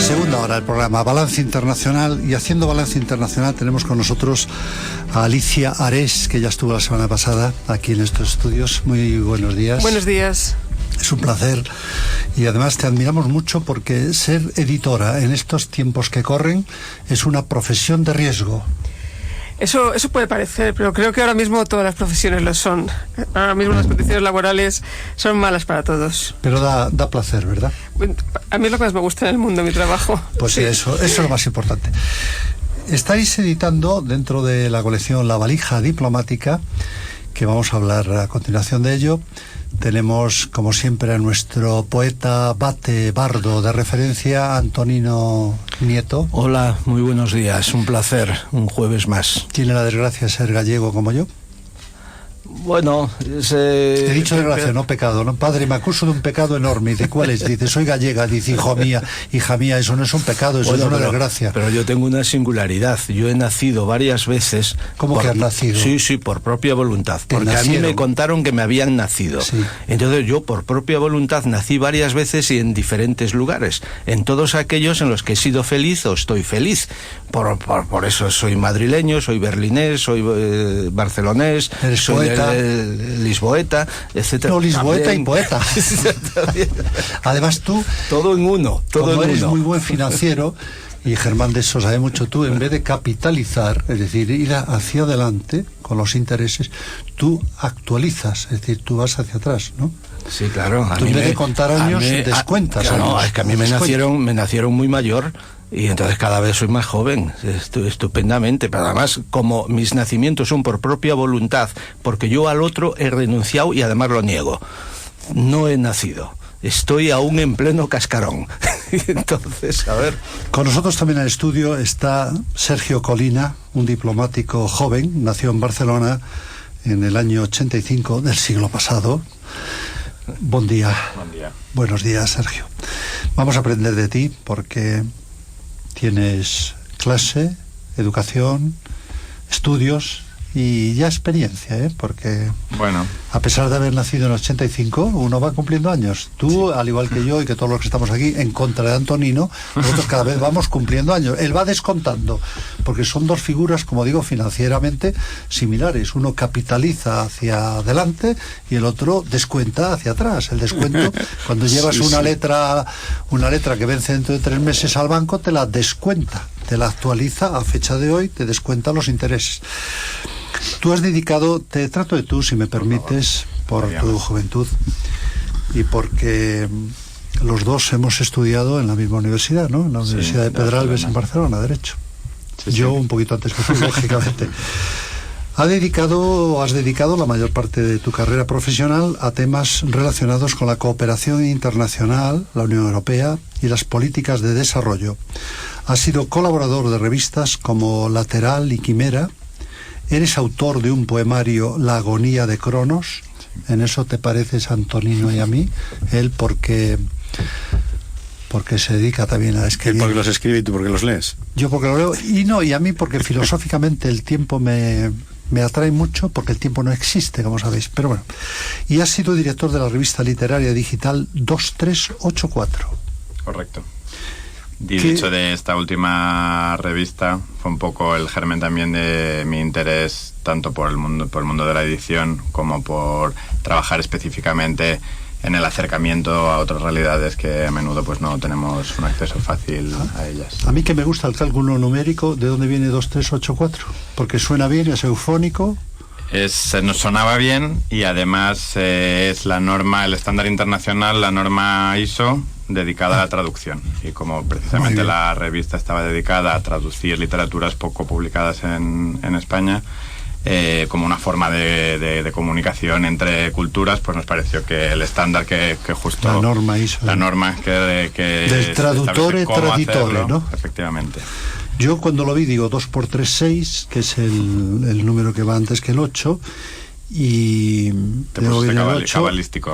Segunda hora del programa Balance Internacional, y haciendo Balance Internacional tenemos con nosotros a Alicia Ares, que ya estuvo la semana pasada aquí en estos estudios. Muy buenos días. Buenos días. Es un placer, y además te admiramos mucho porque ser editora en estos tiempos que corren es una profesión de riesgo. Eso puede parecer, pero creo que ahora mismo todas las profesiones lo son. Ahora mismo las condiciones laborales son malas para todos. Pero da placer, ¿verdad? A mí es lo que más me gusta en el mundo, mi trabajo. Pues sí, eso es lo más importante. Estáis editando dentro de la colección La Valija Diplomática, que vamos a hablar a continuación de ello. Tenemos, como siempre, a nuestro poeta bate bardo de referencia, Antonino Nieto. Hola, muy buenos días, un placer, un jueves más. ¿Tiene la desgracia de ser gallego como yo? Bueno, he dicho desgracia, no pecado, ¿no? Padre, me acuso de un pecado enorme. ¿De cuál es? Dice, soy gallega. Dice, hija mía, eso no es un pecado, eso es una desgracia. Pero yo tengo una singularidad. Yo he nacido varias veces. ¿Cómo que has nacido? Sí, por propia voluntad. Porque a mí me contaron que me habían nacido. Sí. Entonces yo, por propia voluntad, nací varias veces y en diferentes lugares. En todos aquellos en los que he sido feliz o estoy feliz. Por eso soy madrileño, soy berlinés, soy barcelonés, soy poeta. Lisboeta, etcétera. No, Lisboeta y poeta. Además tú, todo en uno, como eres muy buen financiero, y Germán de eso sabe mucho, tú en vez de capitalizar, es decir, ir hacia adelante con los intereses, tú actualizas, es decir, tú vas hacia atrás, ¿no? Sí, claro. Tú en vez de contar años, descuentas. Claro, no, es que a mí me nacieron muy mayor. Y entonces cada vez soy más joven, estupendamente, pero además como mis nacimientos son por propia voluntad, porque yo al otro he renunciado y además lo niego, no he nacido, estoy aún en pleno cascarón. Entonces, a ver. Con nosotros también en el estudio está Sergio Colina, un diplomático joven, nació en Barcelona en el año 85 del siglo pasado. Buen día. Buen día. Buenos días, Sergio. Vamos a aprender de ti porque tienes clase, educación, estudios y ya experiencia, porque bueno, a pesar de haber nacido en el 85, uno va cumpliendo años. Tú, sí, al igual que yo y que todos los que estamos aquí, en contra de Antonino, nosotros cada vez vamos cumpliendo años. Él va descontando, porque son dos figuras, como digo, financieramente similares. Uno capitaliza hacia adelante y el otro descuenta hacia atrás. El descuento, cuando llevas una letra que vence dentro de 3 meses al banco, te la descuenta, te la actualiza a fecha de hoy, te descuenta los intereses. Tú has dedicado, te trato de tú, si me permites, por tu juventud y porque los dos hemos estudiado en la misma universidad, ¿no? En la Universidad de Pedralbes, en Barcelona, Derecho. Yo un poquito antes que tú, lógicamente. Has dedicado la mayor parte de tu carrera profesional a temas relacionados con la cooperación internacional, la Unión Europea y las políticas de desarrollo. Has sido colaborador de revistas como Lateral y Quimera. Eres autor de un poemario, La agonía de Cronos. En eso te pareces a Antonino y a mí. Él porque se dedica también a escribir. Él porque los escribe y tú porque los lees. Yo porque lo leo. Y a mí porque filosóficamente el tiempo me atrae mucho, porque el tiempo no existe, como sabéis. Pero bueno. Y has sido director de la revista literaria digital 2384. Correcto. Y de hecho, de esta última revista fue un poco el germen también de mi interés tanto por el mundo de la edición como por trabajar específicamente en el acercamiento a otras realidades que a menudo pues no tenemos un acceso fácil a ellas. A mí que me gusta el cálculo numérico, ¿de dónde viene 2384? Porque suena bien, es eufónico. Nos sonaba bien y además es la norma, el estándar internacional, la norma ISO dedicada a la traducción, y como precisamente la revista estaba dedicada a traducir literaturas poco publicadas en España, como una forma de comunicación entre culturas, pues nos pareció que el estándar que justo la norma ISO, la norma que del traduttore traditore, ¿no? Efectivamente. Yo cuando lo vi digo 2 por 3, 6, que es el número que va antes que el 8, y luego viene el 8,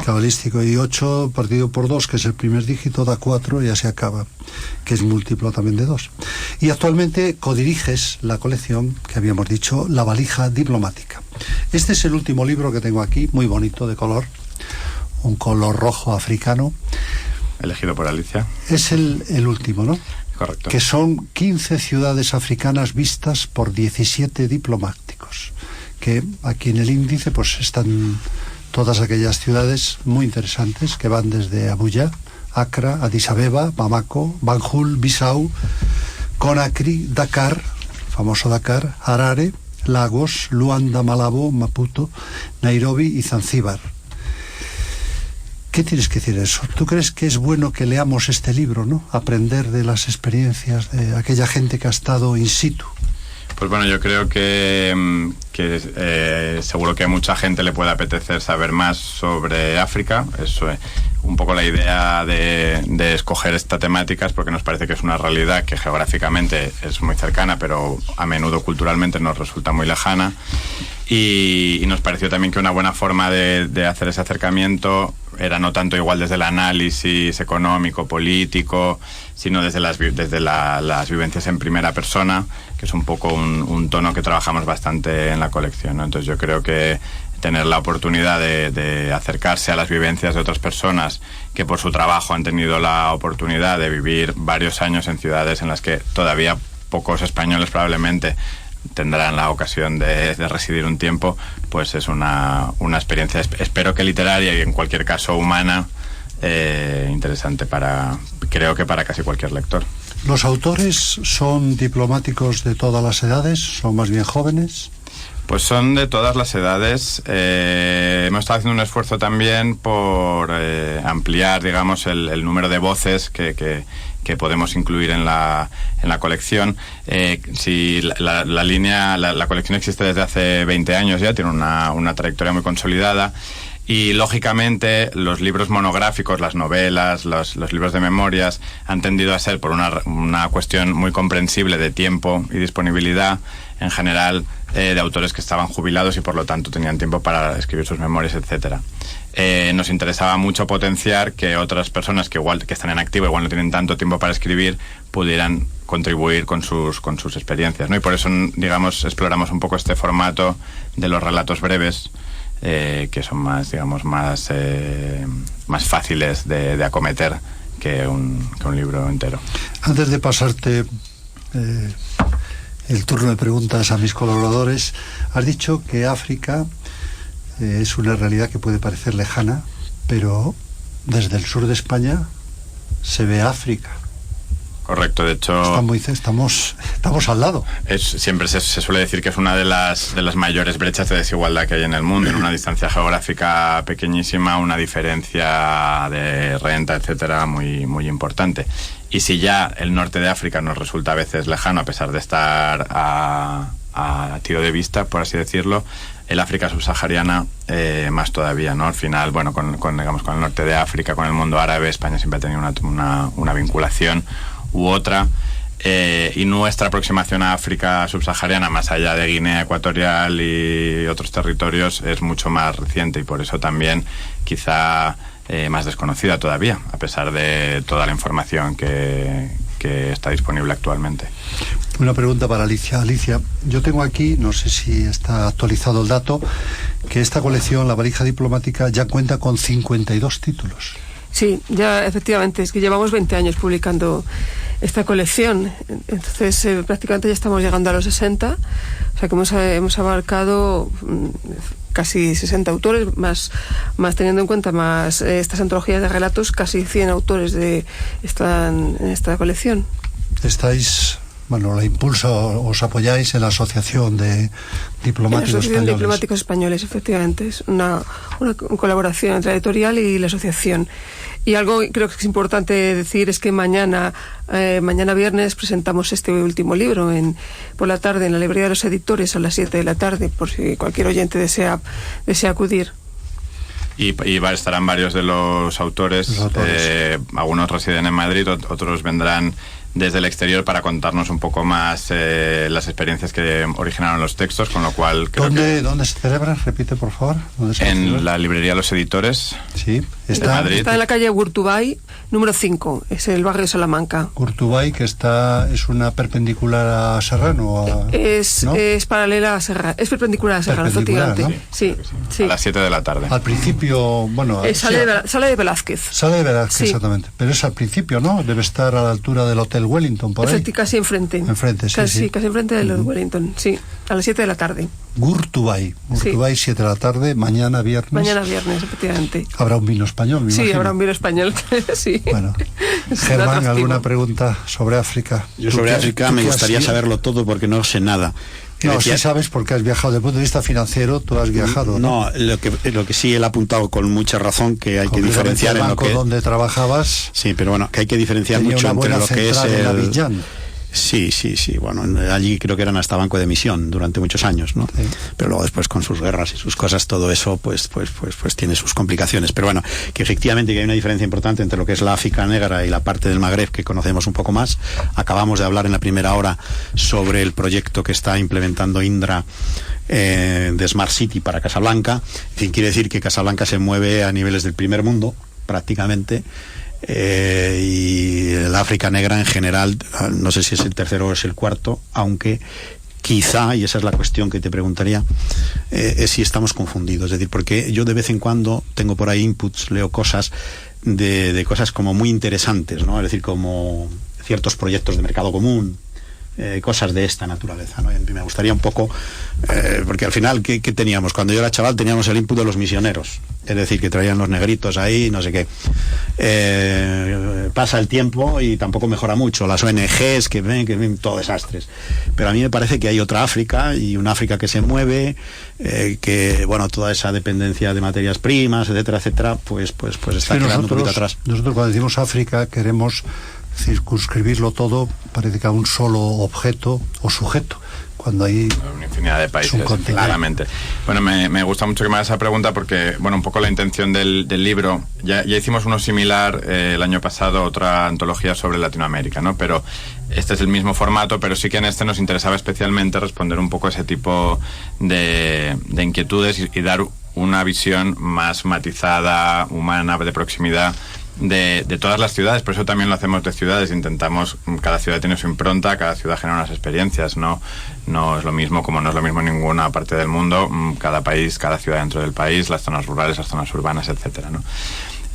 cabalístico, y 8 partido por 2, que es el primer dígito, da 4 y así acaba, que es múltiplo también de 2. Y actualmente codiriges la colección que habíamos dicho, La Valija Diplomática. Este es el último libro que tengo aquí, muy bonito de color, un color rojo africano. Elegido por Alicia. Es el último, ¿no? Correcto. que son 15 ciudades africanas vistas por 17 diplomáticos, que aquí en el índice pues están todas aquellas ciudades muy interesantes que van desde Abuya, Accra, Addis Abeba, Bamako, Banjul, Bissau, Conakry, Dakar, famoso Dakar, Harare, Lagos, Luanda, Malabo, Maputo, Nairobi y Zanzíbar. ¿Qué tienes que decir de eso? ¿Tú crees que es bueno que leamos este libro, ¿no? Aprender de las experiencias de aquella gente que ha estado in situ. Pues bueno, yo creo que seguro que a mucha gente le puede apetecer saber más sobre África. Eso es un poco la idea de escoger esta temática, es porque nos parece que es una realidad que geográficamente es muy cercana, pero a menudo culturalmente nos resulta muy lejana. Y nos pareció también que una buena forma de hacer ese acercamiento era no tanto igual desde el análisis económico, político, sino desde las vivencias en primera persona, que es un poco un tono que trabajamos bastante en la colección, ¿no? Entonces yo creo que tener la oportunidad de acercarse a las vivencias de otras personas que por su trabajo han tenido la oportunidad de vivir varios años en ciudades en las que todavía pocos españoles probablemente tendrán la ocasión de residir un tiempo, pues es una experiencia, espero que literaria y en cualquier caso humana, interesante creo que para casi cualquier lector. ¿Los autores son diplomáticos de todas las edades? ¿Son más bien jóvenes? Pues son de todas las edades. Hemos estado haciendo un esfuerzo también por ampliar, digamos, el número de voces que podemos incluir en la colección. Si la colección existe desde hace 20 años ya, tiene una trayectoria muy consolidada. Y lógicamente los libros monográficos, las novelas, los libros de memorias han tendido a ser, por una cuestión muy comprensible de tiempo y disponibilidad, en general de autores que estaban jubilados y por lo tanto tenían tiempo para escribir sus memorias, etcétera. Nos interesaba mucho potenciar que otras personas que están en activo, igual no tienen tanto tiempo para escribir, pudieran contribuir con sus experiencias, ¿no? Y por eso, digamos, exploramos un poco este formato de los relatos breves, que son más, digamos, más fáciles de acometer que un libro entero. Antes de pasarte el turno de preguntas a mis colaboradores, has dicho que África es una realidad que puede parecer lejana, pero desde el sur de España se ve África. Correcto, de hecho estamos al lado. Siempre se suele decir que es una de las mayores brechas de desigualdad que hay en el mundo, en una distancia geográfica pequeñísima, una diferencia de renta, etcétera, muy, muy importante. Y si ya el norte de África nos resulta a veces lejano, a pesar de estar a tiro de vista, por así decirlo, el África subsahariana más todavía, ¿no? Al final, bueno, con el norte de África, con el mundo árabe, España siempre ha tenido una vinculación u otra, y nuestra aproximación a África subsahariana, más allá de Guinea Ecuatorial y otros territorios, es mucho más reciente y por eso también quizá más desconocida todavía, a pesar de toda la información que está disponible actualmente. Una pregunta para Alicia. Alicia, yo tengo aquí, no sé si está actualizado el dato, que esta colección, La valija diplomática, ya cuenta con 52 títulos. Sí, ya efectivamente, es que llevamos 20 años publicando esta colección, entonces prácticamente ya estamos llegando a los 60, o sea que hemos abarcado casi 60 autores, más teniendo en cuenta más estas antologías de relatos, casi 100 autores están en esta colección. Estáis, bueno, la impulsa, os apoyáis en la Asociación de Diplomáticos Españoles. La Asociación de Diplomáticos Españoles, efectivamente, es una colaboración entre la editorial y la asociación. Y algo creo que es importante decir es que mañana viernes presentamos este último libro por la tarde en la librería de los editores a las 7 de la tarde, por si cualquier oyente desea acudir. Y estarán varios de los autores. Algunos residen en Madrid, otros vendrán desde el exterior para contarnos un poco más las experiencias que originaron los textos, con lo cual... ¿Dónde se celebra? Repite, por favor. En la librería Los Editores. Sí, de Madrid. Está en la calle Gurtubay, número 5, es el barrio de Salamanca. Gurtubay, que es una perpendicular a Serrano. Es paralela a Serrano, es perpendicular a Serrano, efectivamente. ¿No? Sí. A las 7 de la tarde. Al principio, sale de Velázquez. Sale de Velázquez, sí. Exactamente. Pero es al principio, ¿no? Debe estar a la altura del Hotel el Wellington, por ahí. Casi enfrente. Enfrente, sí, casi, sí. Casi enfrente del Wellington, sí. A las 7 de la tarde. Gurtubay, 7 de la tarde, mañana viernes. Mañana viernes, efectivamente. Habrá un vino español, me imagino. Sí, habrá un vino español, sí. Bueno, Germán, ¿alguna pregunta sobre África? Yo sobre África me gustaría saberlo todo porque no sé nada. No, sí sabes porque has viajado. Desde el punto de vista financiero, tú has viajado, ¿no? No, lo que sí él ha apuntado con mucha razón que hay que diferenciar el banco en lo que... donde trabajabas. Sí, pero bueno, que hay que diferenciar mucho entre lo que es el... Sí, bueno, allí creo que eran hasta banco de emisión durante muchos años, ¿no? Sí. Pero luego después con sus guerras y sus cosas, todo eso pues tiene sus complicaciones. Pero bueno, que efectivamente que hay una diferencia importante entre lo que es la África negra y la parte del Magreb que conocemos un poco más. Acabamos de hablar en la primera hora sobre el proyecto que está implementando Indra de Smart City para Casablanca. En fin, quiere decir que Casablanca se mueve a niveles del primer mundo, prácticamente. Y el África negra en general, no sé si es el tercero o es el cuarto, aunque quizá, y esa es la cuestión que te preguntaría, es si estamos confundidos. Es decir, porque yo de vez en cuando tengo por ahí inputs, leo cosas de cosas como muy interesantes, ¿no? Es decir, como ciertos proyectos de mercado común, cosas de esta naturaleza, ¿no? Y me gustaría un poco, porque al final, ¿qué teníamos? Cuando yo era chaval teníamos el input de los misioneros, es decir, que traían los negritos ahí, no sé qué. Pasa el tiempo y tampoco mejora mucho, las ONGs que ven todo desastres, pero a mí me parece que hay otra África, y una África que se mueve, que, bueno, toda esa dependencia de materias primas, etcétera, pues está quedando un poquito atrás. Nosotros cuando decimos África queremos circunscribirlo todo, parece que a un solo objeto o sujeto, cuando hay una infinidad de países, claramente. Bueno, me gusta mucho que me hagas esa pregunta porque, bueno, un poco la intención del libro, ya hicimos uno similar el año pasado, otra antología sobre Latinoamérica, ¿no? Pero este es el mismo formato, pero sí que en este nos interesaba especialmente responder un poco a ese tipo de inquietudes y dar una visión más matizada, humana, de proximidad de todas las ciudades. Por eso también lo hacemos de ciudades, intentamos, cada ciudad tiene su impronta, cada ciudad genera unas experiencias, no es lo mismo, como no es lo mismo en ninguna parte del mundo, cada país, cada ciudad dentro del país, las zonas rurales, las zonas urbanas, etcétera, ¿no?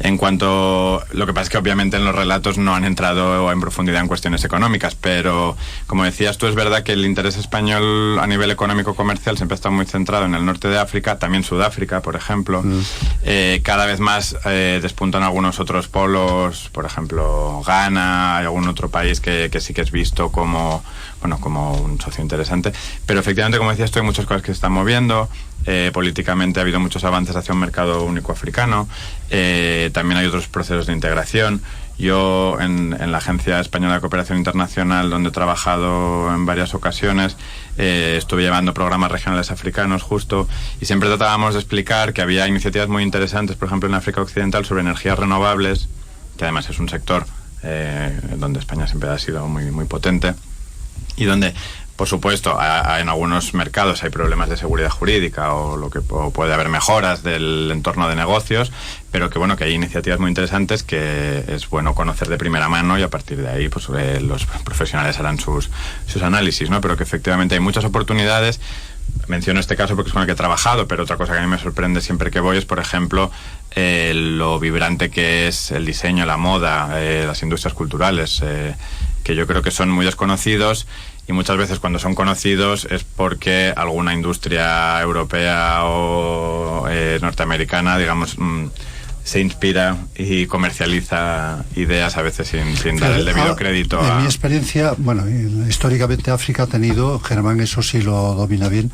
En cuanto... Lo que pasa es que obviamente en los relatos no han entrado en profundidad en cuestiones económicas, pero como decías tú, es verdad que el interés español a nivel económico-comercial siempre ha estado muy centrado en el norte de África, también Sudáfrica, por ejemplo. Cada vez más despuntan algunos otros polos, por ejemplo Ghana, hay algún otro país que sí que es visto como un socio interesante, pero efectivamente, como decías tú, hay muchas cosas que se están moviendo. Políticamente ha habido muchos avances hacia un mercado único africano, también hay otros procesos de integración. Yo en la Agencia Española de Cooperación Internacional, donde he trabajado en varias ocasiones, estuve llevando programas regionales africanos justo, y siempre tratábamos de explicar que había iniciativas muy interesantes, por ejemplo en África Occidental, sobre energías renovables, que además es un sector donde España siempre ha sido muy, muy potente, y donde, por supuesto, en algunos mercados hay problemas de seguridad jurídica o puede haber mejoras del entorno de negocios, pero que hay iniciativas muy interesantes que es bueno conocer de primera mano, y a partir de ahí pues los profesionales harán sus análisis, ¿no? Pero que efectivamente hay muchas oportunidades. Menciono este caso porque es con el que he trabajado, pero otra cosa que a mí me sorprende siempre que voy es, por ejemplo, lo vibrante que es el diseño, la moda, las industrias culturales, que yo creo que son muy desconocidos, y muchas veces cuando son conocidos es porque alguna industria europea o norteamericana, digamos, se inspira y comercializa ideas a veces sin dar el debido crédito En mi experiencia, históricamente África ha tenido, Germán eso sí lo domina bien,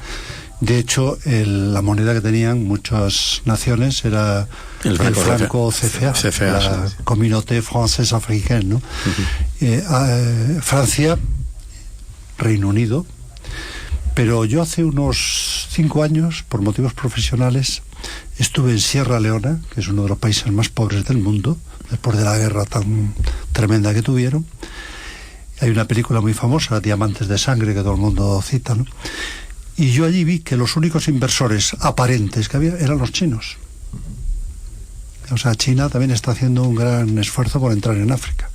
de hecho la moneda que tenían muchas naciones era el franco CFA, la Communauté Française Africaine, ¿no? Francia, Reino Unido, pero yo hace unos 5 años, por motivos profesionales, estuve en Sierra Leona, que es uno de los países más pobres del mundo, después de la guerra tan tremenda que tuvieron. Hay una película muy famosa, Diamantes de Sangre, que todo el mundo cita, ¿no? Y yo allí vi que los únicos inversores aparentes que había eran los chinos. O sea, China también está haciendo un gran esfuerzo por entrar en África.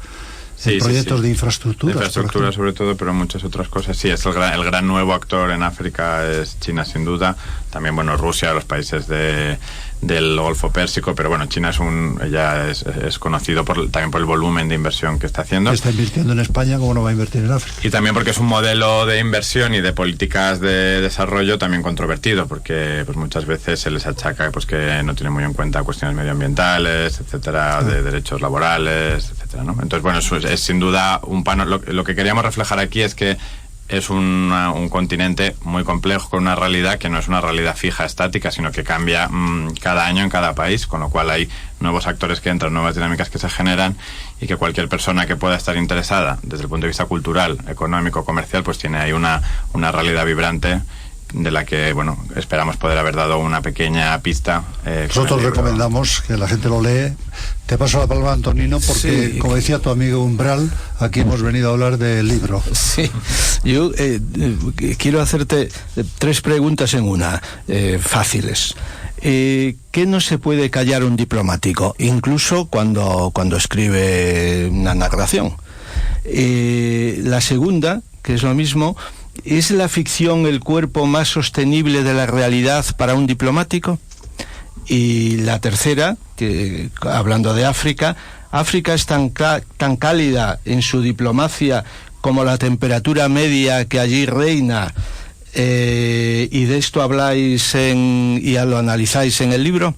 Proyectos de infraestructura. De infraestructura sobre todo, pero muchas otras cosas. Sí, es el gran nuevo actor en África es China, sin duda. También, Rusia, los países de del Golfo Pérsico, pero bueno, China es conocido también por el volumen de inversión que está haciendo. Está invirtiendo en España, ¿cómo no va a invertir en África? Y también porque es un modelo de inversión y de políticas de desarrollo también controvertido, porque pues muchas veces se les achaca pues que no tienen muy en cuenta cuestiones medioambientales, etcétera, de derechos laborales, etcétera, ¿no? Entonces, bueno, eso es sin duda un lo que queríamos reflejar aquí es que es un continente muy complejo, con una realidad que no es una realidad fija, estática, sino que cambia cada año en cada país, con lo cual hay nuevos actores que entran, nuevas dinámicas que se generan, y que cualquier persona que pueda estar interesada desde el punto de vista cultural, económico, comercial, pues tiene ahí una realidad vibrante de la que, bueno, esperamos poder haber dado una pequeña pista. Nosotros recomendamos que la gente lo lee. Te paso la palabra, Antonino, porque, como decía tu amigo Umbral, aquí hemos venido a hablar del libro. Sí, yo quiero hacerte 3 preguntas en una, fáciles. ¿Qué no se puede callar un diplomático, incluso cuando escribe una narración? La segunda, que es lo mismo, ¿es la ficción el cuerpo más sostenible de la realidad para un diplomático? Y la tercera, que hablando de África, ¿África es tan cálida en su diplomacia como la temperatura media que allí reina? ¿Y de esto habláis y lo analizáis en el libro?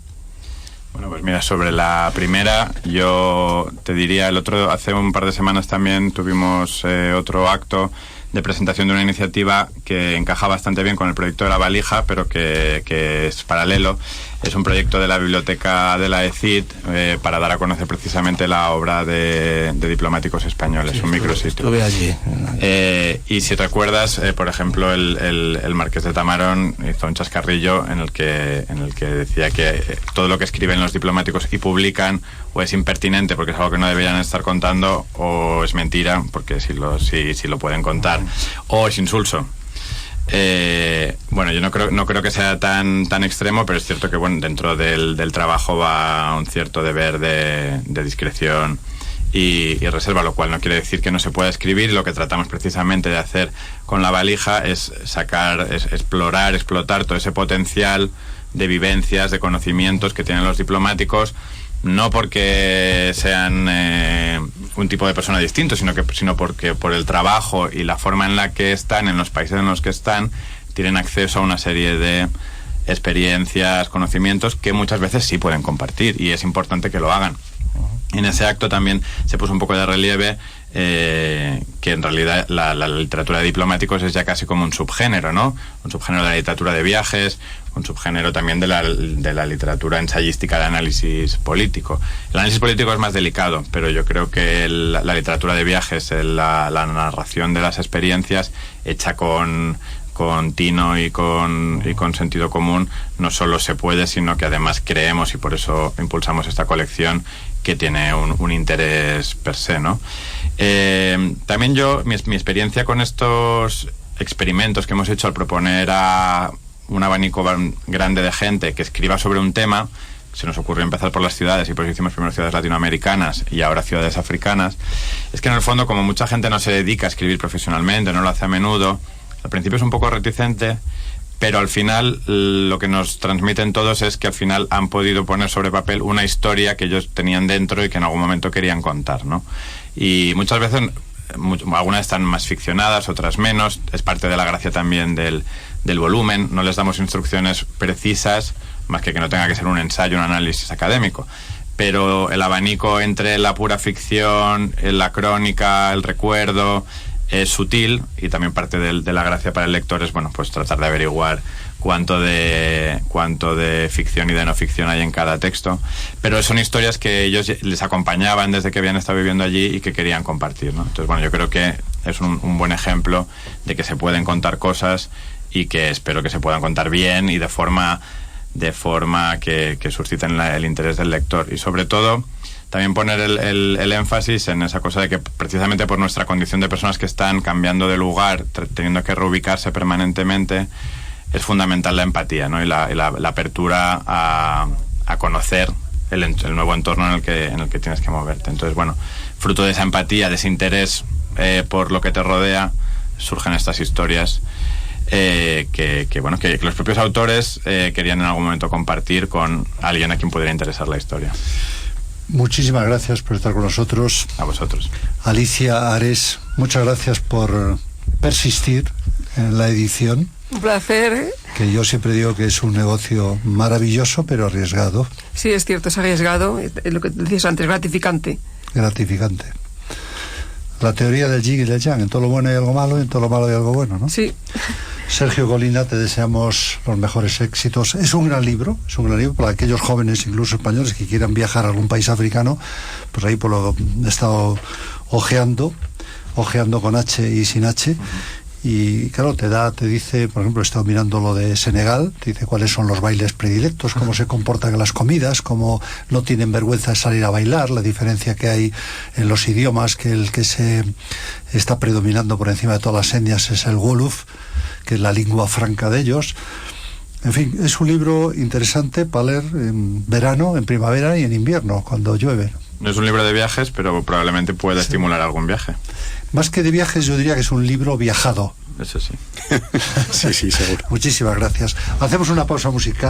Bueno, pues mira, sobre la primera, yo te diría, hace un par de semanas también tuvimos otro acto de presentación de una iniciativa que encaja bastante bien con el proyecto de la valija, pero que es paralelo. Es un proyecto de la biblioteca de la ECID para dar a conocer precisamente la obra de diplomáticos españoles, sí, un micrositio. Estuve allí. Y si recuerdas, por ejemplo, el Marqués de Tamarón hizo un chascarrillo en el que decía que todo lo que escriben los diplomáticos y publican o es impertinente porque es algo que no deberían estar contando, o es mentira porque si lo pueden contar, o es insulso. Bueno, yo no creo que sea tan extremo, pero es cierto que bueno, dentro del trabajo va un cierto deber de discreción y reserva, lo cual no quiere decir que no se pueda escribir. Lo que tratamos precisamente de hacer con la valija es explotar todo ese potencial de vivencias, de conocimientos que tienen los diplomáticos, no porque sean un tipo de persona distinto, sino porque por el trabajo y la forma en la que están, en los países en los que están, tienen acceso a una serie de experiencias, conocimientos que muchas veces sí pueden compartir, y es importante que lo hagan. En ese acto también se puso un poco de relieve que en realidad la literatura de diplomáticos es ya casi como un subgénero, ¿no? Un subgénero de la literatura de viajes, un subgénero también de la literatura ensayística de análisis político. El análisis político es más delicado, pero yo creo que la literatura de viajes, la narración de las experiencias hecha con tino y con sentido común, no solo se puede, sino que además creemos, y por eso impulsamos esta colección, que tiene un interés per se, ¿no? También mi experiencia con estos experimentos que hemos hecho al proponer a un abanico grande de gente que escriba sobre un tema, se nos ocurrió empezar por las ciudades, y por eso hicimos primero ciudades latinoamericanas y ahora ciudades africanas, es que en el fondo, como mucha gente no se dedica a escribir profesionalmente, no lo hace a menudo, al principio es un poco reticente, pero al final lo que nos transmiten todos es que al final han podido poner sobre papel una historia que ellos tenían dentro y que en algún momento querían contar, ¿no? Y muchas veces, algunas están más ficcionadas, otras menos, es parte de la gracia también del volumen. No les damos instrucciones precisas, más que no tenga que ser un ensayo, un análisis académico, pero el abanico entre la pura ficción, la crónica, el recuerdo, es sutil, y también parte de la gracia para el lector es, bueno, pues tratar de averiguar cuánto de ficción y de no ficción hay en cada texto, pero son historias que ellos les acompañaban desde que habían estado viviendo allí y que querían compartir, ¿no? Entonces, bueno, yo creo que es un buen ejemplo de que se pueden contar cosas, y que espero que se puedan contar bien y de forma que susciten el interés del lector, y sobre todo también poner el énfasis en esa cosa de que precisamente por nuestra condición de personas que están cambiando de lugar, teniendo que reubicarse permanentemente, es fundamental la empatía, ¿no? Y la apertura a conocer el nuevo entorno en el que tienes que moverte. Entonces, bueno, fruto de esa empatía, de ese interés por lo que te rodea, surgen estas historias. que los propios autores querían en algún momento compartir con alguien a quien pudiera interesar la historia. Muchísimas gracias por estar con nosotros. A vosotros. Alicia Ares, muchas gracias por persistir en la edición. Un placer. Que yo siempre digo que es un negocio maravilloso, pero arriesgado. Sí, es cierto, es arriesgado. Es lo que decías antes, gratificante. Gratificante. La teoría del yin y del yang. En todo lo bueno hay algo malo y en todo lo malo hay algo bueno, ¿no? Sí. Sergio Colina, te deseamos los mejores éxitos. Es un gran libro para aquellos jóvenes, incluso españoles, que quieran viajar a algún país africano. Pues ahí por lo he estado ojeando con H y sin H. Y claro, te dice, por ejemplo, he estado mirando lo de Senegal, te dice cuáles son los bailes predilectos, cómo se comportan en las comidas, cómo no tienen vergüenza de salir a bailar, la diferencia que hay en los idiomas, que el que se está predominando por encima de todas las etnias es el Wolof, que es la lengua franca de ellos. En fin, es un libro interesante para leer en verano, en primavera y en invierno, cuando llueve. No es un libro de viajes, pero probablemente pueda estimular algún viaje. Más que de viajes, yo diría que es un libro viajado. Eso sí. Sí, seguro. Muchísimas gracias. Hacemos una pausa musical.